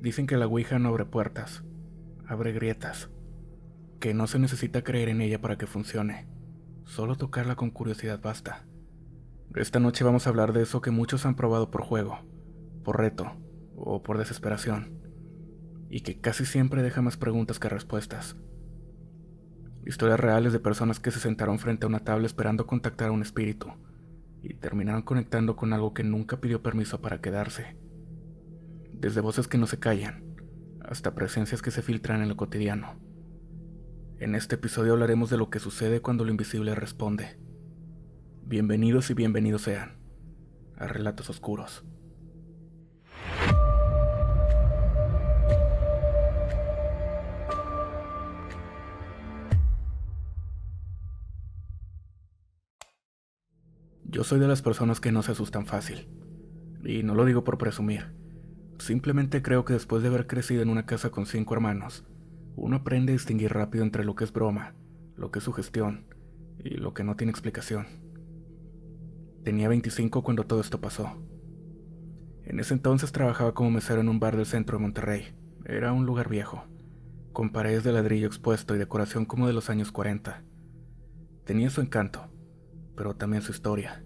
Dicen que la Ouija no abre puertas, abre grietas, que no se necesita creer en ella para que funcione, solo tocarla con curiosidad basta. Esta noche vamos a hablar de eso que muchos han probado por juego, por reto o por desesperación, y que casi siempre deja más preguntas que respuestas. Historias reales de personas que se sentaron frente a una tabla esperando contactar a un espíritu, y terminaron conectando con algo que nunca pidió permiso para quedarse. Desde voces que no se callan, hasta presencias que se filtran en lo cotidiano. En este episodio hablaremos de lo que sucede cuando lo invisible responde. Bienvenidos y bienvenidos sean a Relatos Oscuros. Yo soy de las personas que no se asustan fácil, y no lo digo por presumir. Simplemente creo que después de haber crecido en una casa con 5 hermanos, uno aprende a distinguir rápido entre lo que es broma, lo que es sugestión y lo que no tiene explicación. Tenía 25 cuando todo esto pasó. En ese entonces trabajaba como mesero en un bar del centro de Monterrey. Era un lugar viejo, con paredes de ladrillo expuesto y decoración como de los años 40. Tenía su encanto, pero también su historia.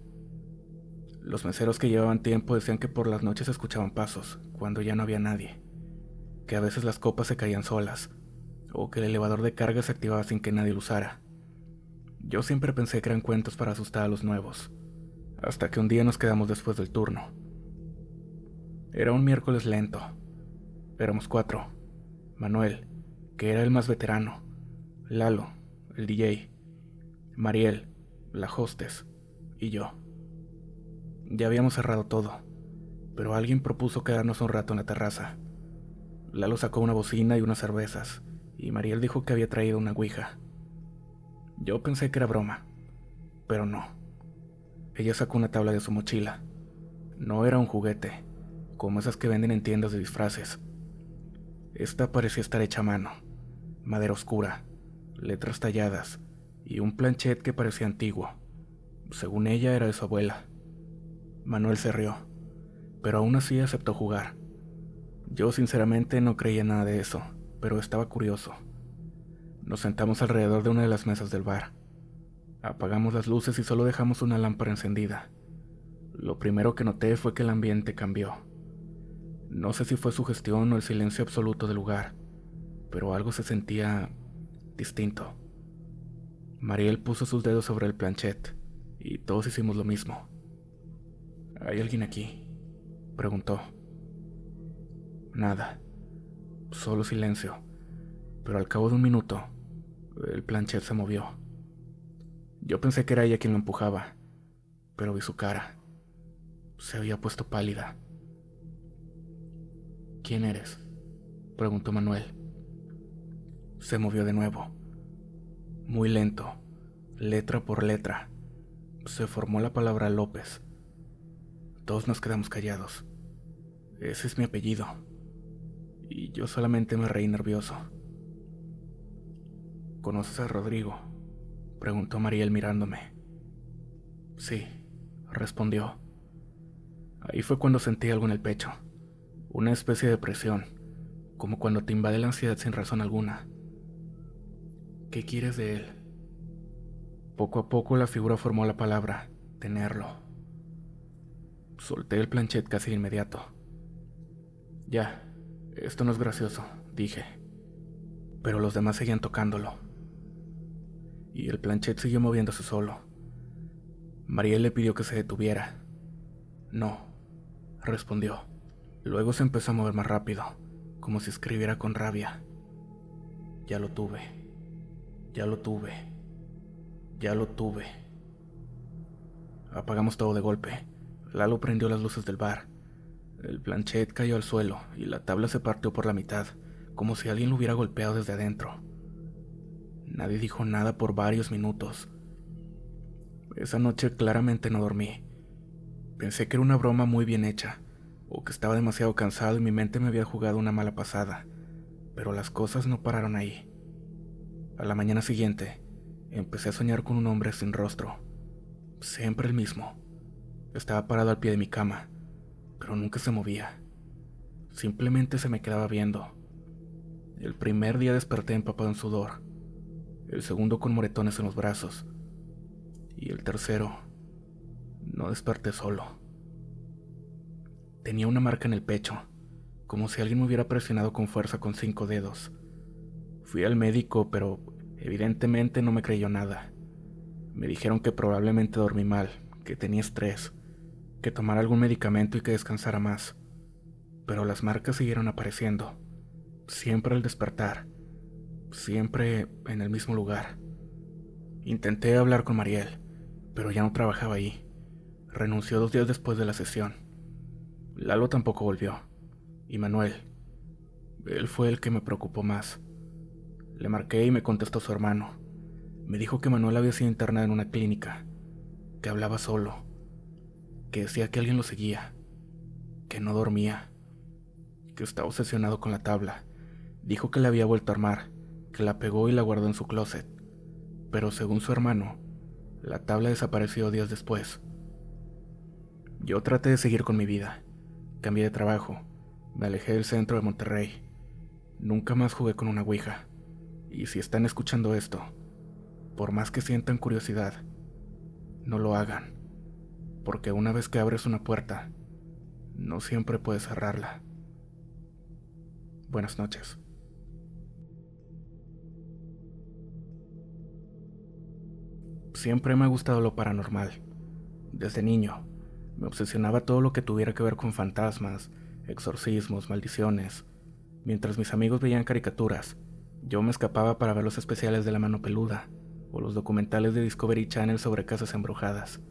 Los meseros que llevaban tiempo decían que por las noches escuchaban pasos, cuando ya no había nadie, que a veces las copas se caían solas, o que el elevador de carga se activaba sin que nadie lo usara. Yo siempre pensé que eran cuentos para asustar a los nuevos, hasta que un día nos quedamos después del turno. Era un miércoles lento. Éramos 4. Manuel, que era el más veterano, Lalo, el DJ, Mariel, la hostess, y yo. Ya habíamos cerrado todo, pero alguien propuso quedarnos un rato en la terraza. Lalo sacó una bocina y unas cervezas, y Mariel dijo que había traído una ouija. Yo pensé que era broma, pero no. Ella sacó una tabla de su mochila. No era un juguete, como esas que venden en tiendas de disfraces. Esta parecía estar hecha a mano, madera oscura, letras talladas y un planchet que parecía antiguo. Según ella era de su abuela. Manuel se rió, pero aún así aceptó jugar. Yo sinceramente no creía nada de eso, pero estaba curioso. Nos sentamos alrededor de una de las mesas del bar. Apagamos las luces y solo dejamos una lámpara encendida. Lo primero que noté fue que el ambiente cambió. No sé si fue sugestión o el silencio absoluto del lugar, pero algo se sentía distinto. Mariel puso sus dedos sobre el planchet y todos hicimos lo mismo. ¿Hay alguien aquí?, preguntó. Nada, solo silencio, pero al cabo de un minuto, el planchet se movió. Yo pensé que era ella quien lo empujaba, pero vi su cara. Se había puesto pálida. ¿Quién eres?, preguntó Manuel. Se movió de nuevo, muy lento, letra por letra. Se formó la palabra López. Todos nos quedamos callados. Ese es mi apellido. Y yo solamente me reí nervioso. ¿Conoces a Rodrigo?, preguntó Mariel mirándome. Sí, respondió. Ahí fue cuando sentí algo en el pecho, una especie de presión, como cuando te invade la ansiedad sin razón alguna. ¿Qué quieres de él? Poco a poco la figura formó la palabra, tenerlo. Solté el planchet casi de inmediato. Ya, esto no es gracioso, dije. Pero los demás seguían tocándolo. Y el planchet siguió moviéndose solo. Mariel le pidió que se detuviera. No, respondió. Luego se empezó a mover más rápido, como si escribiera con rabia. Ya lo tuve, ya lo tuve, ya lo tuve. Apagamos todo de golpe. Lalo prendió las luces del bar. El planchet cayó al suelo y la tabla se partió por la mitad, como si alguien lo hubiera golpeado desde adentro. Nadie dijo nada por varios minutos. Esa noche claramente no dormí. Pensé que era una broma muy bien hecha, o que estaba demasiado cansado y mi mente me había jugado una mala pasada, pero las cosas no pararon ahí. A la mañana siguiente, empecé a soñar con un hombre sin rostro, siempre el mismo. Estaba parado al pie de mi cama, pero nunca se movía. Simplemente se me quedaba viendo. El primer día desperté empapado en sudor, el segundo con moretones en los brazos, y el tercero no desperté solo. Tenía una marca en el pecho, como si alguien me hubiera presionado con fuerza con 5 dedos. Fui al médico, pero evidentemente no me creyó nada. Me dijeron que probablemente dormí mal, que tenía estrés, que tomara algún medicamento y que descansara más. Pero las marcas siguieron apareciendo, siempre al despertar, siempre en el mismo lugar. Intenté hablar con Mariel, pero ya no trabajaba ahí. Renunció 2 días después de la sesión. Lalo tampoco volvió. Y Manuel, él fue el que me preocupó más. Le marqué y me contestó su hermano. Me dijo que Manuel había sido internado en una clínica, que hablaba solo, que decía que alguien lo seguía, que no dormía, que estaba obsesionado con la tabla. Dijo que la había vuelto a armar, que la pegó y la guardó en su closet. Pero según su hermano, la tabla desapareció días después. Yo traté de seguir con mi vida. Cambié de trabajo. Me alejé del centro de Monterrey. Nunca más jugué con una ouija. Y si están escuchando esto, por más que sientan curiosidad, no lo hagan. Porque una vez que abres una puerta, no siempre puedes cerrarla. Buenas noches. Siempre me ha gustado lo paranormal. Desde niño, me obsesionaba todo lo que tuviera que ver con fantasmas, exorcismos, maldiciones. Mientras mis amigos veían caricaturas, yo me escapaba para ver los especiales de La Mano Peluda o los documentales de Discovery Channel sobre casas embrujadas.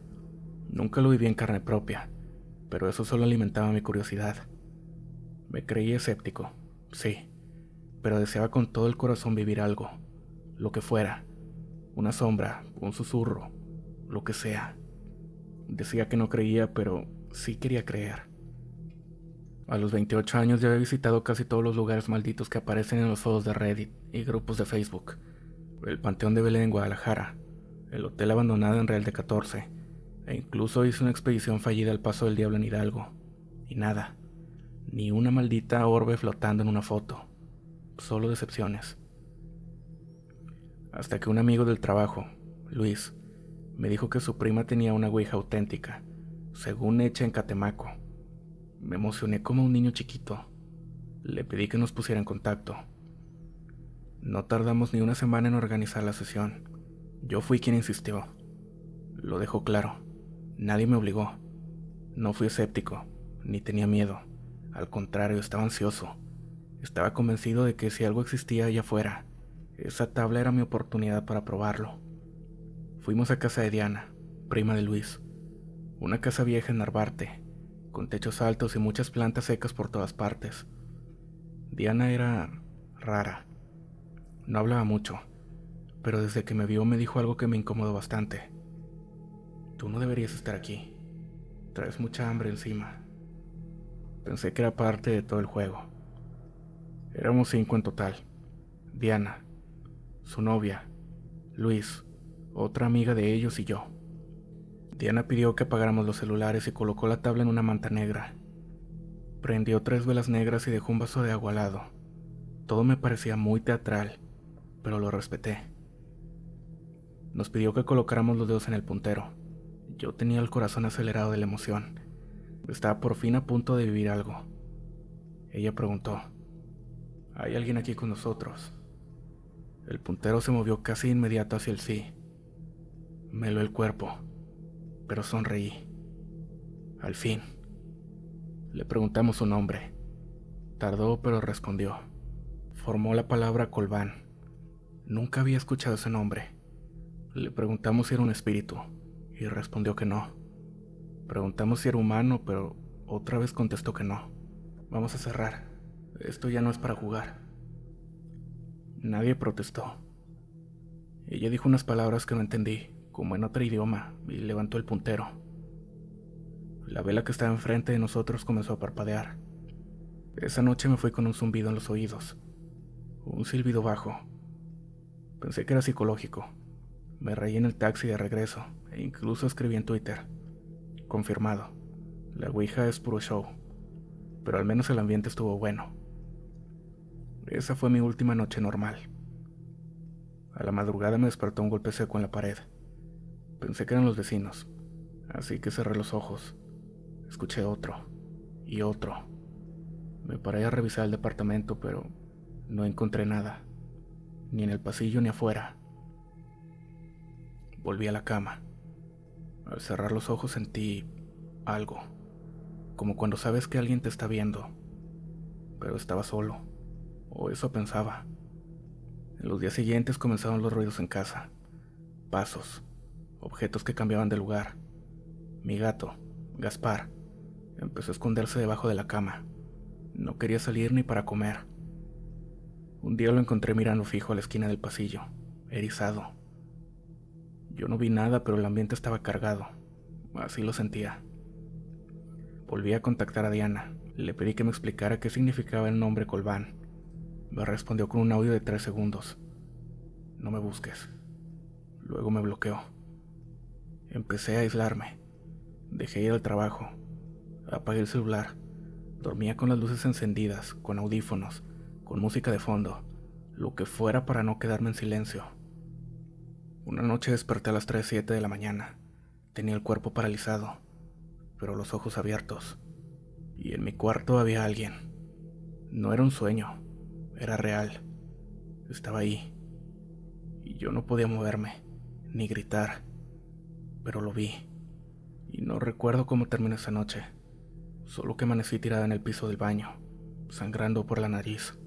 Nunca lo viví en carne propia, pero eso solo alimentaba mi curiosidad. Me creí escéptico, sí, pero deseaba con todo el corazón vivir algo, lo que fuera, una sombra, un susurro, lo que sea. Decía que no creía, pero sí quería creer. A los 28 años ya había visitado casi todos los lugares malditos que aparecen en los foros de Reddit y grupos de Facebook. El Panteón de Belén en Guadalajara, el hotel abandonado en Real de 14, e incluso hice una expedición fallida al Paso del Diablo en Hidalgo. Y nada, ni una maldita orbe flotando en una foto, solo decepciones. Hasta que un amigo del trabajo, Luis, me dijo que su prima tenía una ouija auténtica, según hecha en Catemaco. Me emocioné como un niño chiquito. Le pedí que nos pusiera en contacto. No tardamos ni una semana en organizar la sesión. Yo fui quien insistió. Lo dejó claro. Nadie me obligó. No fui escéptico, ni tenía miedo. Al contrario, estaba ansioso. Estaba convencido de que si algo existía allá afuera, esa tabla era mi oportunidad para probarlo. Fuimos a casa de Diana, prima de Luis. Una casa vieja en Narvarte, con techos altos y muchas plantas secas por todas partes. Diana era rara. No hablaba mucho, pero desde que me vio me dijo algo que me incomodó bastante. Tú no deberías estar aquí. Traes mucha hambre encima. Pensé que era parte de todo el juego. Éramos 5 en total. Diana, su novia, Luis, otra amiga de ellos y yo. Diana pidió que apagáramos los celulares y colocó la tabla en una manta negra. Prendió 3 velas negras y dejó un vaso de agua al lado. Todo me parecía muy teatral, pero lo respeté. Nos pidió que colocáramos los dedos en el puntero. Yo tenía el corazón acelerado de la emoción. Estaba por fin a punto de vivir algo. Ella preguntó, ¿hay alguien aquí con nosotros? El puntero se movió casi de inmediato hacia el sí. Me heló el cuerpo, pero sonreí. Al fin. Le preguntamos su nombre. Tardó, pero respondió. Formó la palabra Colván. Nunca había escuchado ese nombre. Le preguntamos si era un espíritu, y respondió que no. Preguntamos si era humano, pero otra vez contestó que no. Vamos a cerrar. Esto ya no es para jugar. Nadie protestó. Ella dijo unas palabras que no entendí, como en otro idioma, y levantó el puntero. La vela que estaba enfrente de nosotros comenzó a parpadear. Esa noche me fui con un zumbido en los oídos. Un silbido bajo. Pensé que era psicológico. Me reí en el taxi de regreso, e incluso escribí en Twitter. Confirmado. La ouija es puro show. pero al menos el ambiente estuvo bueno. Esa fue mi última noche normal. A la madrugada me despertó un golpe seco en la pared. Pensé que eran los vecinos, así que cerré los ojos. Escuché otro y otro. Me paré a revisar el departamento, pero no encontré nada, ni en el pasillo ni afuera. Volví a la cama. Al cerrar los ojos sentí algo, como cuando sabes que alguien te está viendo, pero estaba solo, o eso pensaba. En los días siguientes comenzaron los ruidos en casa, pasos, objetos que cambiaban de lugar. Mi gato, Gaspar, empezó a esconderse debajo de la cama. No quería salir ni para comer. Un día lo encontré mirando fijo a la esquina del pasillo, erizado. Yo no vi nada, pero el ambiente estaba cargado. Así lo sentía. Volví a contactar a Diana. Le pedí que me explicara qué significaba el nombre Colván. Me respondió con un audio de 3 segundos. No me busques. Luego me bloqueó. Empecé a aislarme. Dejé ir al trabajo. Apagué el celular. Dormía con las luces encendidas, con audífonos, con música de fondo, lo que fuera para no quedarme en silencio. Una noche desperté a las 3:07 de la mañana. Tenía el cuerpo paralizado, pero los ojos abiertos. Y en mi cuarto había alguien. No era un sueño, era real. Estaba ahí. Y yo no podía moverme, ni gritar. Pero lo vi. Y no recuerdo cómo terminó esa noche. Solo que amanecí tirada en el piso del baño, sangrando por la nariz.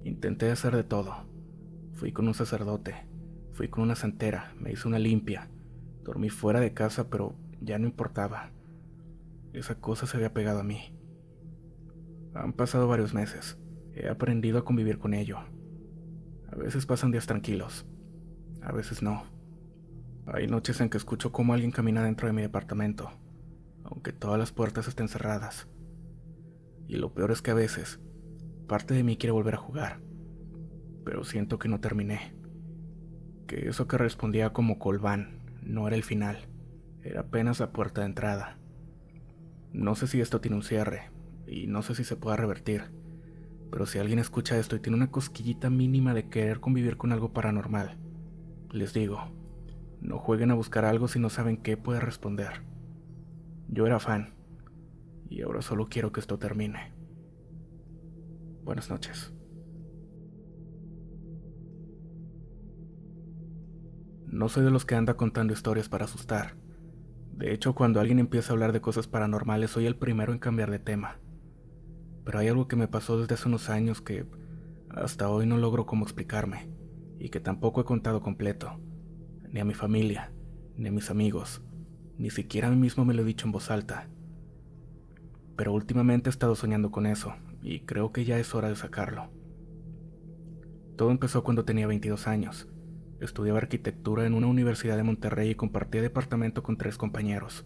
Intenté hacer de todo. Fui con un sacerdote, fui con una santera, me hice una limpia. Dormí fuera de casa, pero ya no importaba. Esa cosa se había pegado a mí. Han pasado varios meses. He aprendido a convivir con ello. A veces pasan días tranquilos, a veces no. Hay noches en que escucho cómo alguien camina dentro de mi departamento, aunque todas las puertas estén cerradas. Y lo peor es que a veces, parte de mí quiere volver a jugar, pero siento que no terminé. Que eso que respondía como Colván no era el final, era apenas la puerta de entrada. No sé si esto tiene un cierre, y no sé si se pueda revertir, pero si alguien escucha esto y tiene una cosquillita mínima de querer convivir con algo paranormal, les digo, no jueguen a buscar algo si no saben qué puede responder. Yo era fan, y ahora solo quiero que esto termine. Buenas noches. No soy de los que anda contando historias para asustar. De hecho, cuando alguien empieza a hablar de cosas paranormales, soy el primero en cambiar de tema. Pero hay algo que me pasó desde hace unos años que hasta hoy no logro cómo explicarme, y que tampoco he contado completo, ni a mi familia, ni a mis amigos, ni siquiera a mí mismo me lo he dicho en voz alta. Pero últimamente he estado soñando con eso, y creo que ya es hora de sacarlo. Todo empezó cuando tenía 22 años. Estudiaba arquitectura en una universidad de Monterrey y compartía departamento con 3 compañeros.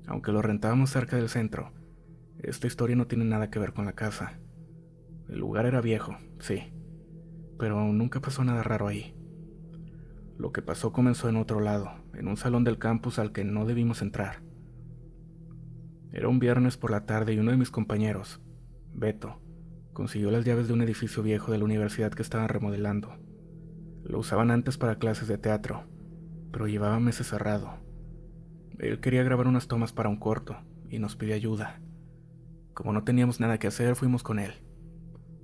Aunque lo rentábamos cerca del centro, esta historia no tiene nada que ver con la casa. El lugar era viejo, sí, pero nunca pasó nada raro ahí. Lo que pasó comenzó en otro lado, en un salón del campus al que no debimos entrar. Era un viernes por la tarde y uno de mis compañeros, Beto, consiguió las llaves de un edificio viejo de la universidad que estaban remodelando. Lo usaban antes para clases de teatro, pero llevaba meses cerrado. Él quería grabar unas tomas para un corto y nos pidió ayuda. Como no teníamos nada que hacer, fuimos con él.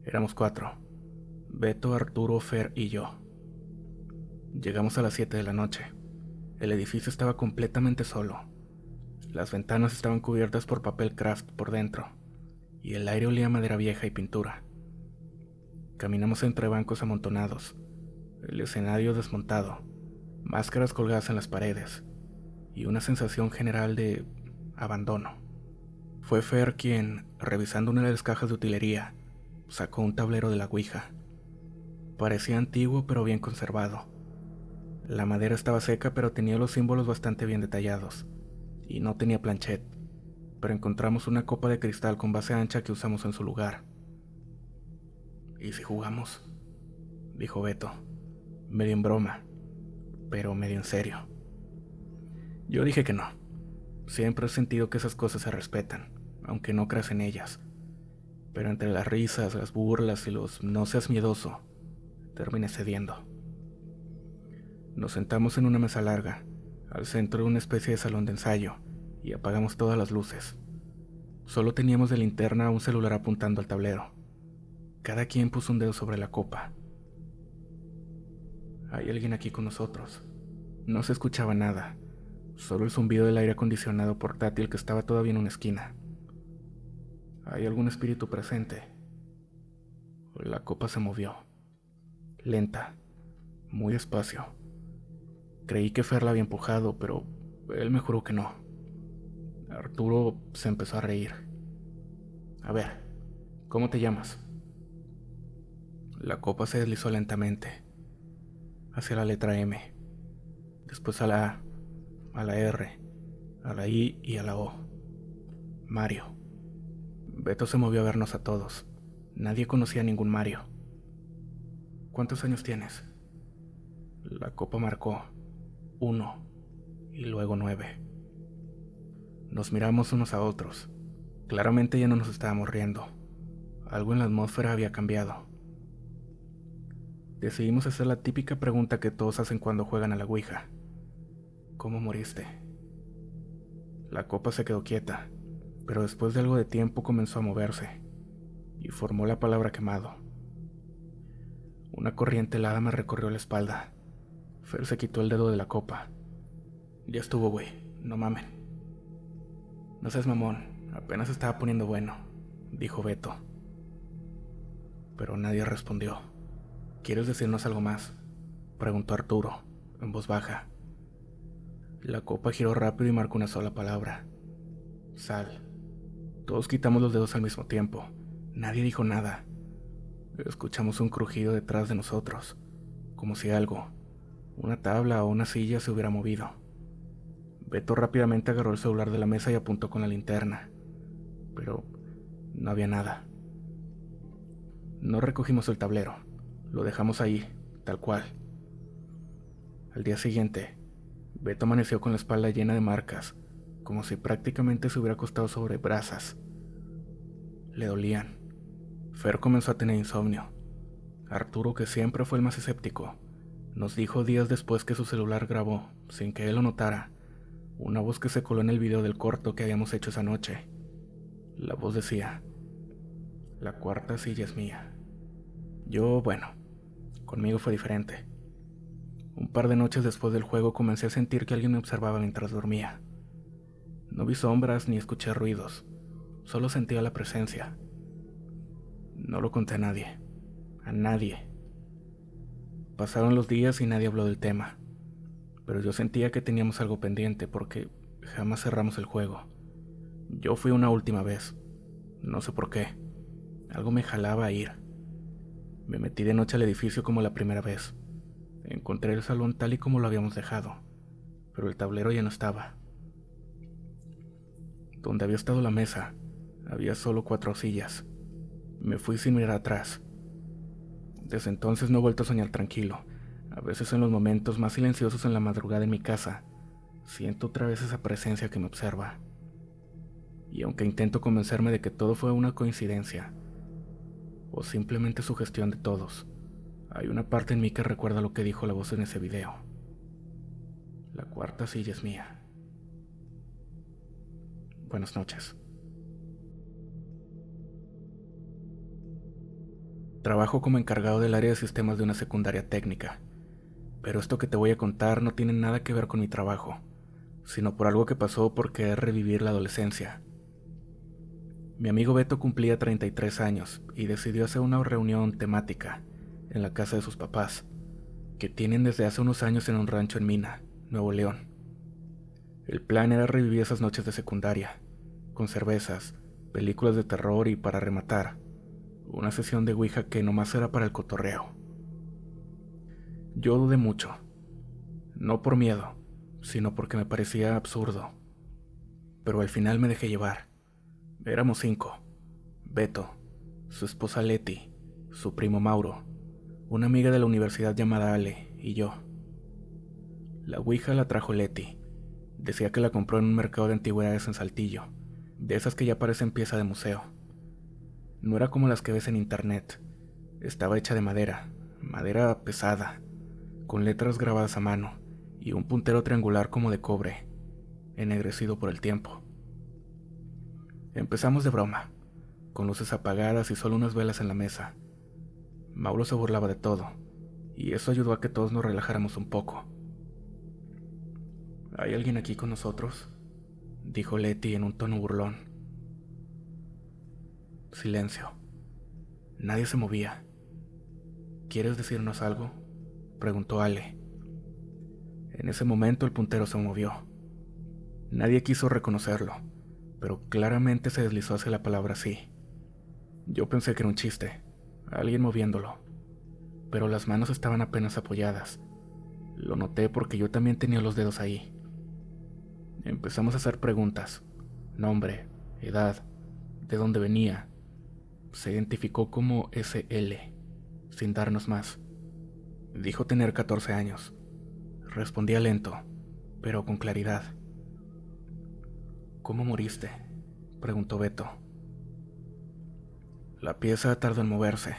Éramos 4: Beto, Arturo, Fer y yo. Llegamos a las 7 de la noche. El edificio estaba completamente solo. Las ventanas estaban cubiertas por papel craft por dentro, y el aire olía a madera vieja y pintura. Caminamos entre bancos amontonados, el escenario desmontado, máscaras colgadas en las paredes, y una sensación general de abandono. Fue Fer quien, revisando una de las cajas de utilería, sacó un tablero de la Ouija. Parecía antiguo pero bien conservado. La madera estaba seca pero tenía los símbolos bastante bien detallados, y no tenía planchet, pero encontramos una copa de cristal con base ancha que usamos en su lugar. ¿Y si jugamos?, dijo Beto, medio en broma, pero medio en serio. Yo dije que no. Siempre he sentido que esas cosas se respetan, aunque no creas en ellas, pero entre las risas, las burlas y los "no seas miedoso", terminé cediendo. Nos sentamos en una mesa larga, al centro de una especie de salón de ensayo, y apagamos todas las luces. Solo teníamos de linterna un celular apuntando al tablero. Cada quien puso un dedo sobre la copa. Hay alguien aquí con nosotros. No se escuchaba nada, solo el zumbido del aire acondicionado portátil que estaba todavía en una esquina. ¿Hay algún espíritu presente? La copa se movió. Lenta, muy despacio. Creí que Fer la había empujado, pero él me juró que no. Arturo se empezó a reír. A ver, ¿cómo te llamas? La copa se deslizó lentamente, hacia la letra M, después a la A la R, a la I y a la O. Mario. Beto se movió a vernos a todos. Nadie conocía a ningún Mario. ¿Cuántos años tienes? La copa marcó 1 y luego 9. Nos miramos unos a otros. Claramente ya no nos estábamos riendo. Algo en la atmósfera había cambiado. Decidimos hacer la típica pregunta que todos hacen cuando juegan a la Ouija. ¿Cómo moriste? La copa se quedó quieta, pero después de algo de tiempo comenzó a moverse, y formó la palabra quemado. Una corriente helada me recorrió la espalda. Fer se quitó el dedo de la copa. Ya estuvo, güey, no mamen. No seas mamón, apenas estaba poniendo bueno, dijo Beto. Pero nadie respondió. ¿Quieres decirnos algo más?, preguntó Arturo, en voz baja. La copa giró rápido y marcó una sola palabra: sal. Todos quitamos los dedos al mismo tiempo. Nadie dijo nada. Escuchamos un crujido detrás de nosotros, como si algo, una tabla o una silla, se hubiera movido. Beto rápidamente agarró el celular de la mesa y apuntó con la linterna, pero no había nada. No recogimos el tablero, lo dejamos ahí, tal cual. Al día siguiente, Beto amaneció con la espalda llena de marcas, como si prácticamente se hubiera acostado sobre brasas. Le dolían. Fer comenzó a tener insomnio. Arturo, que siempre fue el más escéptico, nos dijo días después que su celular grabó, sin que él lo notara, una voz que se coló en el video del corto que habíamos hecho esa noche. La voz decía: la cuarta silla es mía. Bueno, conmigo fue diferente. Un par de noches después del juego comencé a sentir que alguien me observaba mientras dormía. No vi sombras ni escuché ruidos, solo sentía la presencia. No lo conté a nadie. A nadie. Pasaron los días y nadie habló del tema, pero yo sentía que teníamos algo pendiente porque jamás cerramos el juego. Yo fui una última vez, no sé por qué. Algo me jalaba a ir. Me metí de noche al edificio como la primera vez. Encontré el salón tal y como lo habíamos dejado, pero el tablero ya no estaba. Donde había estado la mesa, había solo 4 sillas. Me fui sin mirar atrás. Desde entonces no he vuelto a soñar tranquilo. A veces en los momentos más silenciosos en la madrugada en mi casa, siento otra vez esa presencia que me observa. Y aunque intento convencerme de que todo fue una coincidencia, o simplemente sugestión de todos, hay una parte en mí que recuerda lo que dijo la voz en ese video. La cuarta silla es mía. Buenas noches. Trabajo como encargado del área de sistemas de una secundaria técnica, pero esto que te voy a contar no tiene nada que ver con mi trabajo, sino por algo que pasó por querer revivir la adolescencia. Mi amigo Beto cumplía 33 años y decidió hacer una reunión temática en la casa de sus papás, que tienen desde hace unos años en un rancho en Mina, Nuevo León. El plan era revivir esas noches de secundaria, con cervezas, películas de terror y, para rematar, una sesión de Ouija que nomás era para el cotorreo. Yo dudé mucho, no por miedo, sino porque me parecía absurdo. Pero al final me dejé llevar. Éramos 5: Beto, su esposa Leti, su primo Mauro, una amiga de la universidad llamada Ale y yo. La Ouija la trajo Leti. Decía que la compró en un mercado de antigüedades en Saltillo, de esas que ya parecen pieza de museo. No era como las que ves en internet. Estaba hecha de madera, madera pesada, con letras grabadas a mano y un puntero triangular como de cobre, ennegrecido por el tiempo. Empezamos de broma, con luces apagadas y solo unas velas en la mesa. Mauro se burlaba de todo, y eso ayudó a que todos nos relajáramos un poco. ¿Hay alguien aquí con nosotros?, dijo Leti en un tono burlón. Silencio. Nadie se movía. ¿Quieres decirnos algo?, preguntó Ale. En ese momento el puntero se movió. Nadie quiso reconocerlo, pero claramente se deslizó hacia la palabra sí. Yo pensé que era un chiste, alguien moviéndolo, pero las manos estaban apenas apoyadas. Lo noté porque yo también tenía los dedos ahí. Empezamos a hacer preguntas: nombre, edad, de dónde venía. Se identificó como SL, sin darnos más. Dijo tener 14 años. Respondía lento, pero con claridad. ¿Cómo moriste?, preguntó Beto. La pieza tardó en moverse,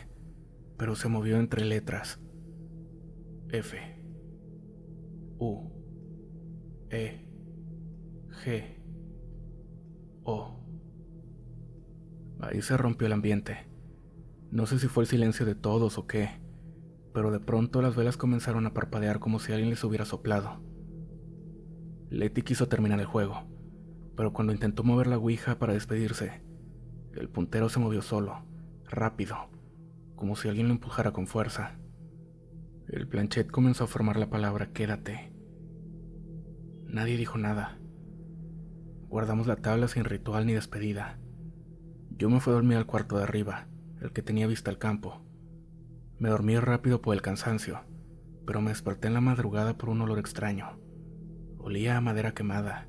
pero se movió entre letras. F, U, E, G, O. Ahí se rompió el ambiente. No sé si fue el silencio de todos o qué, pero de pronto las velas comenzaron a parpadear como si alguien les hubiera soplado. Leti quiso terminar el juego, pero cuando intentó mover la ouija para despedirse, el puntero se movió solo, rápido, como si alguien lo empujara con fuerza. El planchet comenzó a formar la palabra quédate. Nadie dijo nada. Guardamos la tabla sin ritual ni despedida. Yo me fui a dormir al cuarto de arriba, el que tenía vista al campo. Me dormí rápido por el cansancio, pero me desperté en la madrugada por un olor extraño. Olía a madera quemada.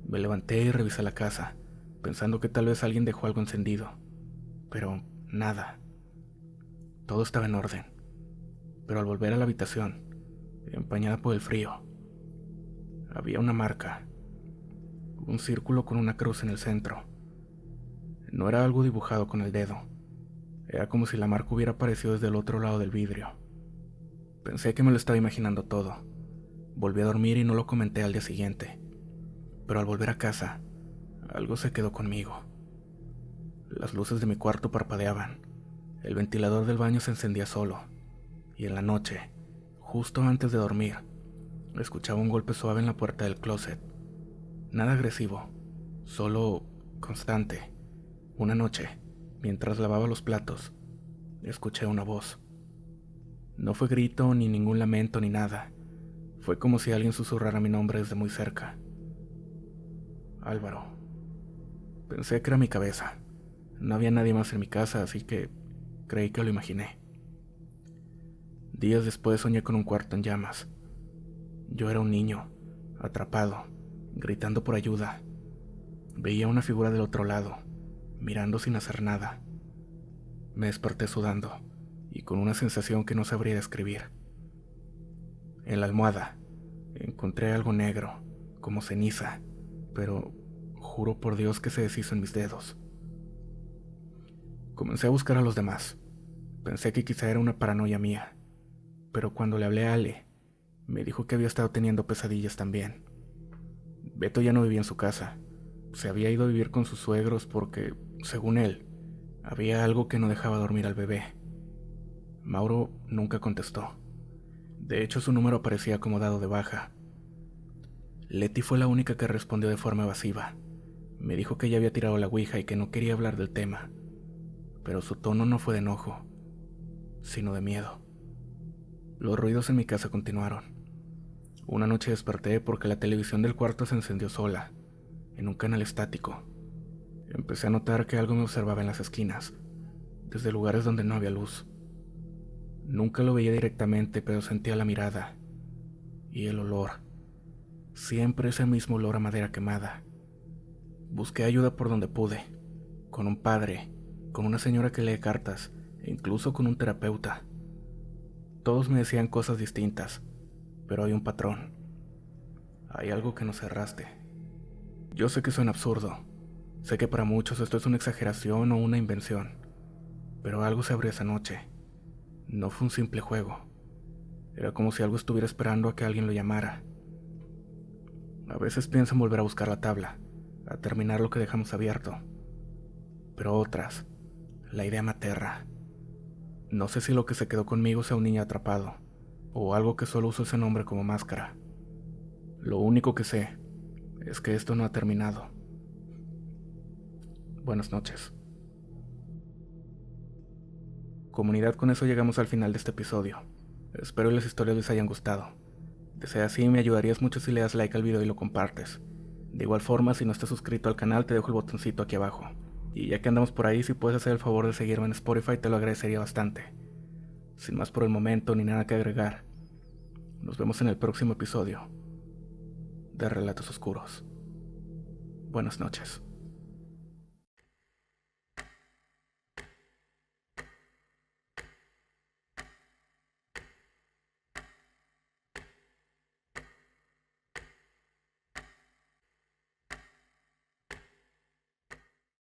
Me levanté y revisé la casa, pensando que tal vez alguien dejó algo encendido, pero nada. Todo estaba en orden, pero al volver a la habitación, empañada por el frío, había una marca, un círculo con una cruz en el centro. No era algo dibujado con el dedo, era como si la marca hubiera aparecido desde el otro lado del vidrio. Pensé que me lo estaba imaginando todo. Volví a dormir y no lo comenté al día siguiente, pero al volver a casa, algo se quedó conmigo. Las luces de mi cuarto parpadeaban, el ventilador del baño se encendía solo, y en la noche, justo antes de dormir, escuchaba un golpe suave en la puerta del closet. Nada agresivo, solo constante. Una noche, mientras lavaba los platos, escuché una voz. No fue grito, ni ningún lamento, ni nada. Fue como si alguien susurrara mi nombre desde muy cerca. Álvaro. Pensé que era mi cabeza. No había nadie más en mi casa, así que creí que lo imaginé. Días después soñé con un cuarto en llamas. Yo era un niño, atrapado, gritando por ayuda. Veía una figura del otro lado, mirando sin hacer nada. Me desperté sudando y con una sensación que no sabría describir. En la almohada encontré algo negro, como ceniza, pero juro por Dios que se deshizo en mis dedos. Comencé a buscar a los demás. Pensé que quizá era una paranoia mía, pero cuando le hablé a Ale, me dijo que había estado teniendo pesadillas también. Beto ya no vivía en su casa. Se había ido a vivir con sus suegros porque, según él, había algo que no dejaba dormir al bebé. Mauro nunca contestó. De hecho, su número aparecía como dado de baja. Leti fue la única que respondió de forma evasiva. Me dijo que ya había tirado la ouija y que no quería hablar del tema, pero su tono no fue de enojo, sino de miedo. Los ruidos en mi casa continuaron. Una noche desperté porque la televisión del cuarto se encendió sola, en un canal estático. Empecé a notar que algo me observaba en las esquinas, desde lugares donde no había luz. Nunca lo veía directamente, pero sentía la mirada y el olor. Siempre ese mismo olor a madera quemada. Busqué ayuda por donde pude, con un padre, con una señora que lee cartas, e incluso con un terapeuta. Todos me decían cosas distintas, pero hay un patrón. Hay algo que no cerraste. Yo sé que suena absurdo. Sé que para muchos esto es una exageración o una invención, pero algo se abrió esa noche. No fue un simple juego. Era como si algo estuviera esperando a que alguien lo llamara. A veces pienso en volver a buscar la tabla, a terminar lo que dejamos abierto. Pero otras, la idea me aterra. No sé si lo que se quedó conmigo sea un niño atrapado, o algo que solo usó ese nombre como máscara. Lo único que sé es que esto no ha terminado. Buenas noches. Comunidad, con eso llegamos al final de este episodio. Espero que las historias les hayan gustado. De ser así, me ayudarías mucho si le das like al video y lo compartes. De igual forma, si no estás suscrito al canal, te dejo el botoncito aquí abajo. Y ya que andamos por ahí, si puedes hacer el favor de seguirme en Spotify, te lo agradecería bastante. Sin más por el momento, ni nada que agregar. Nos vemos en el próximo episodio de Relatos Oscuros. Buenas noches.